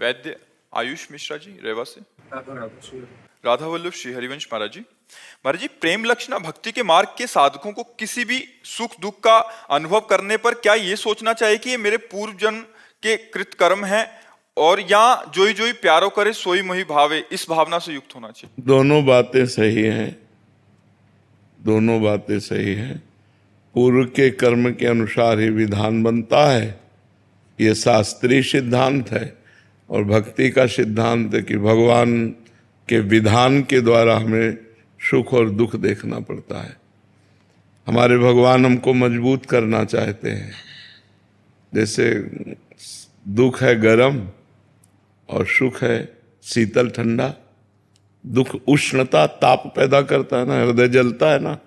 वैद्य आयुष मिश्रा जी रेवा से। राधा वल्लभ श्री हरिवंश महाराज जी। महाराज जी, प्रेम लक्षणा भक्ति के मार्ग के साधकों को किसी भी सुख दुख का अनुभव करने पर क्या ये सोचना चाहिए कि ये मेरे पूर्व जन्म के कृत कर्म है, और या जोई जोई प्यारो करे सोई मोहि भावे, इस भावना से युक्त होना चाहिए? दोनों बातें सही हैं, दोनों बातें सही हैं। पूर्व के कर्म के अनुसार ही विधान बनता है, ये शास्त्रीय सिद्धांत है। और भक्ति का सिद्धांत है कि भगवान के विधान के द्वारा हमें सुख और दुख देखना पड़ता है। हमारे भगवान हमको मजबूत करना चाहते हैं। जैसे दुख है गरम और सुख है शीतल ठंडा। दुख उष्णता ताप पैदा करता है ना, हृदय जलता है ना,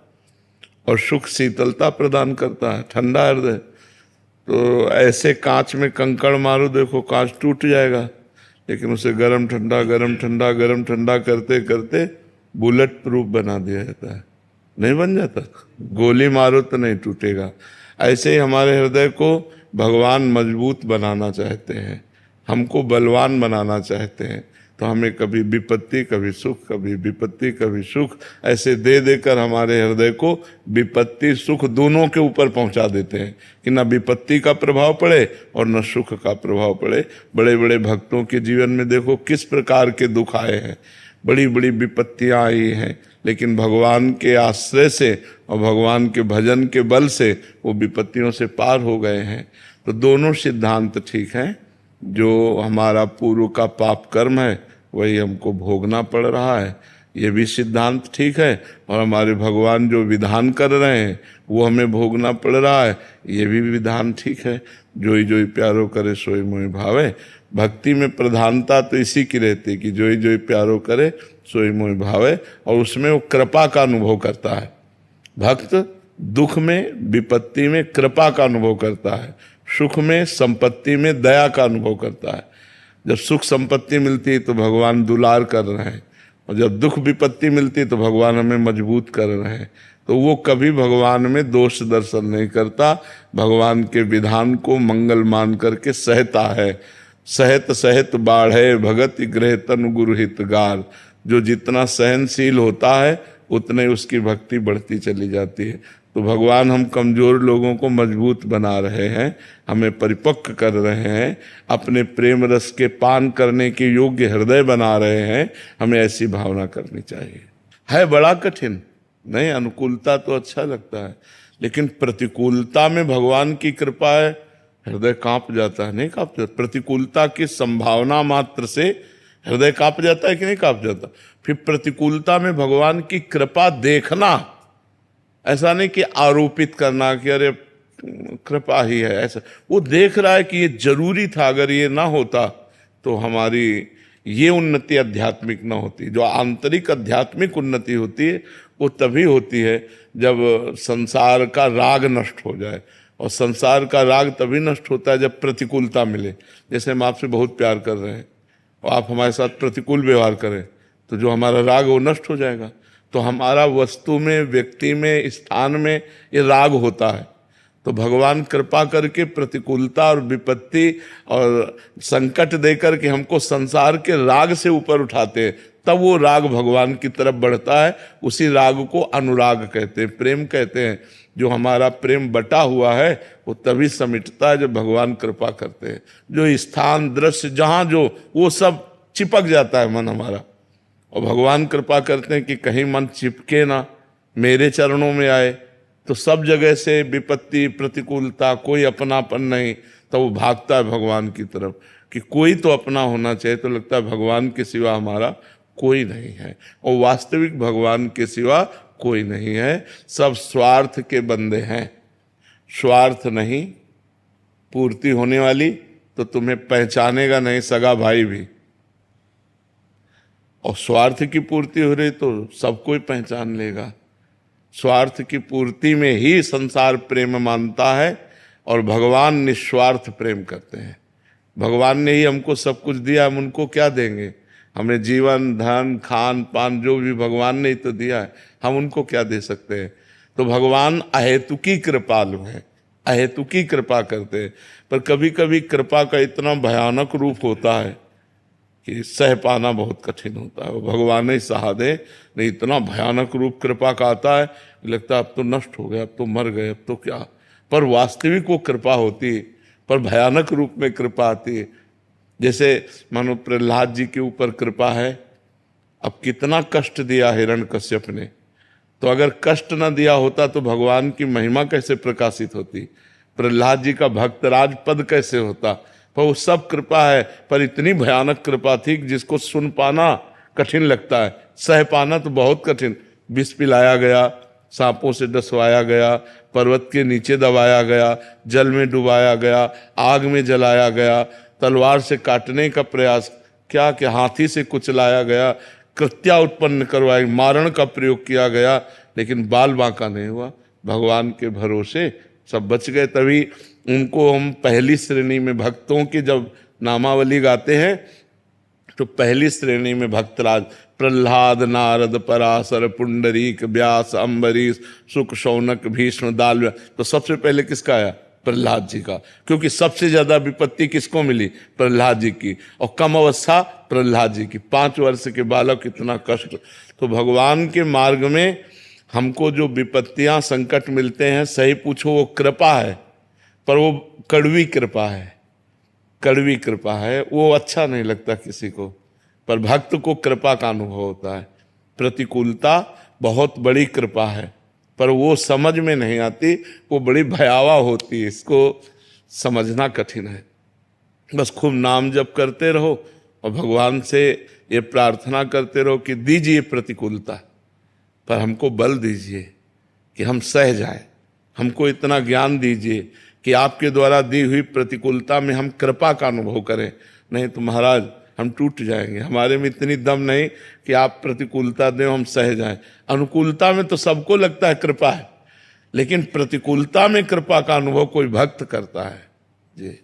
और सुख शीतलता प्रदान करता है, ठंडा हृदय। तो ऐसे कांच में कंकड़ मारो, देखो कांच टूट जाएगा, लेकिन उसे गरम ठंडा गरम ठंडा गरम ठंडा करते करते बुलेट प्रूफ बना दिया जाता है। नहीं बन जाता? गोली मारो तो नहीं टूटेगा। ऐसे ही हमारे हृदय को भगवान मजबूत बनाना चाहते हैं, हमको बलवान बनाना चाहते हैं। तो हमें कभी विपत्ति कभी सुख, कभी विपत्ति कभी सुख, ऐसे दे देकर हमारे हृदय को विपत्ति सुख दोनों के ऊपर पहुंचा देते हैं कि न विपत्ति का प्रभाव पड़े और न सुख का प्रभाव पड़े। बड़े बड़े भक्तों के जीवन में देखो किस प्रकार के दुख आए हैं, बड़ी बड़ी विपत्तियां आई हैं, लेकिन भगवान के आश्रय से और भगवान के भजन के बल से वो विपत्तियों से पार हो गए हैं। तो दोनों सिद्धांत ठीक हैं। जो हमारा पूर्व का पाप कर्म है वही हमको भोगना पड़ रहा है, ये भी सिद्धांत ठीक है। और हमारे भगवान जो विधान कर रहे हैं वो हमें भोगना पड़ रहा है, ये भी विधान ठीक है। जोई जोई प्यारो करे सोई मोहि भावे। भक्ति में प्रधानता तो इसी की रहती है कि जोई जोई प्यारो करे सोई मोहि भावे, और उसमें वो कृपा का अनुभव करता है। भक्त दुख में विपत्ति में कृपा का अनुभव करता है, सुख में संपत्ति में दया का अनुभव करता है। जब सुख संपत्ति मिलती है तो भगवान दुलार कर रहे हैं, और जब दुख विपत्ति मिलती है तो भगवान हमें मजबूत कर रहे हैं। तो वो कभी भगवान में दोष दर्शन नहीं करता, भगवान के विधान को मंगल मान करके सहता है। सहत सहत बाढ़े भगत गृह तन गुरु हितगार। जो जितना सहनशील होता है उतने उसकी भक्ति बढ़ती चली जाती है। तो भगवान हम कमजोर लोगों को मजबूत बना रहे हैं, हमें परिपक्व कर रहे हैं, अपने प्रेम रस के पान करने के योग्य हृदय बना रहे हैं। हमें ऐसी भावना करनी चाहिए। है बड़ा कठिन नहीं, अनुकूलता तो अच्छा लगता है, लेकिन प्रतिकूलता में भगवान की कृपा है, हृदय कांप जाता है। नहीं कांप जाता? प्रतिकूलता की संभावना मात्र से हृदय कांप जाता है कि नहीं कांप जाता? फिर प्रतिकूलता में भगवान की कृपा देखना, ऐसा नहीं कि आरोपित करना कि अरे कृपा ही है, ऐसा। वो देख रहा है कि ये जरूरी था, अगर ये ना होता तो हमारी ये उन्नति आध्यात्मिक ना होती। जो आंतरिक आध्यात्मिक उन्नति होती है वो तभी होती है जब संसार का राग नष्ट हो जाए, और संसार का राग तभी नष्ट होता है जब प्रतिकूलता मिले। जैसे हम आपसे बहुत प्यार कर रहे हैं और आप हमारे साथ प्रतिकूल व्यवहार करें तो जो हमारा राग वो नष्ट हो जाएगा। तो हमारा वस्तु में, व्यक्ति में, स्थान में ये राग होता है। तो भगवान कृपा करके प्रतिकूलता और विपत्ति और संकट देकर के हमको संसार के राग से ऊपर उठाते हैं, तब वो राग भगवान की तरफ बढ़ता है। उसी राग को अनुराग कहते हैं, प्रेम कहते हैं। जो हमारा प्रेम बटा हुआ है वो तभी समिटता है जब भगवान कृपा करते हैं। जो स्थान दृश्य जहाँ जो वो सब चिपक जाता है मन हमारा, और भगवान कृपा करते हैं कि कहीं मन चिपके ना, मेरे चरणों में आए। तो सब जगह से विपत्ति प्रतिकूलता, कोई अपनापन नहीं, तो वो भागता है भगवान की तरफ कि कोई तो अपना होना चाहिए। तो लगता है भगवान के सिवा हमारा कोई नहीं है, और वास्तविक भगवान के सिवा कोई नहीं है। सब स्वार्थ के बंदे हैं। स्वार्थ नहीं, पूर्ति होने वाली तो तुम्हें पहचानेगा नहीं सगा भाई भी, और स्वार्थ की पूर्ति हो रही तो सब कोई पहचान लेगा। स्वार्थ की पूर्ति में ही संसार प्रेम मानता है, और भगवान निस्वार्थ प्रेम करते हैं। भगवान ने ही हमको सब कुछ दिया, हम उनको क्या देंगे? हमें जीवन धन खान पान जो भी भगवान ने ही तो दिया है, हम उनको क्या दे सकते हैं? तो भगवान अहेतुकी कृपालु हैं, अहेतुकी कृपा करते हैं। पर कभी कभी कृपा का इतना भयानक रूप होता है कि सह पाना बहुत कठिन होता है। वो भगवान ही सहा दे, नहीं इतना भयानक रूप कृपा का आता है, लगता है अब तो नष्ट हो गया, अब तो मर गए, अब तो क्या। पर वास्तविक वो कृपा होती है, पर भयानक रूप में कृपा आती है। जैसे मानो प्रहलाद जी के ऊपर कृपा है, अब कितना कष्ट दिया हिरण्यकश्यप ने, तो अगर कष्ट न दिया होता तो भगवान की महिमा कैसे प्रकाशित होती, प्रहलाद जी का भक्तराज पद कैसे होता। पर वो सब कृपा है, पर इतनी भयानक कृपा थी कि जिसको सुन पाना कठिन लगता है, सह पाना तो बहुत कठिन। विष पिलाया गया, सांपों से डसवाया गया, पर्वत के नीचे दबाया गया, जल में डुबाया गया, आग में जलाया गया, तलवार से काटने का प्रयास, क्या क्या हाथी से कुचलाया गया, कृत्या उत्पन्न करवाई, मारण का प्रयोग किया गया, लेकिन बाल बांका नहीं हुआ। भगवान के भरोसे सब बच गए। तभी उनको हम पहली श्रेणी में, भक्तों की जब नामावली गाते हैं तो पहली श्रेणी में भक्तराज प्रहलाद, नारद, पराशर, पुंडरीक, व्यास, अम्बरीश, शुक, शौनक, भीष्म, दाल, तो सबसे पहले किसका आया? प्रहलाद जी का, क्योंकि सबसे ज्यादा विपत्ति किसको मिली? प्रहलाद जी की, और कम अवस्था प्रहलाद जी की, 5 वर्ष के बालक, इतना कष्ट। तो भगवान के मार्ग में हमको जो विपत्तियां, संकट मिलते हैं, सही पूछो वो कृपा है, पर वो कड़वी कृपा है, कड़वी कृपा है, वो अच्छा नहीं लगता किसी को। पर भक्त को कृपा का अनुभव होता है। प्रतिकूलता बहुत बड़ी कृपा है, पर वो समझ में नहीं आती, वो बड़ी भयावह होती है, इसको समझना कठिन है। बस खूब नाम जप करते रहो और भगवान से ये प्रार्थना करते रहो कि दीजिए प्रतिकूलता, पर हमको बल दीजिए कि हम सह जाए, हमको इतना ज्ञान दीजिए कि आपके द्वारा दी हुई प्रतिकूलता में हम कृपा का अनुभव करें। नहीं तो महाराज हम टूट जाएंगे, हमारे में इतनी दम नहीं कि आप प्रतिकूलता दें हम सह जाएं। अनुकूलता में तो सबको लगता है कृपा है, लेकिन प्रतिकूलता में कृपा का अनुभव कोई भक्त करता है। जी।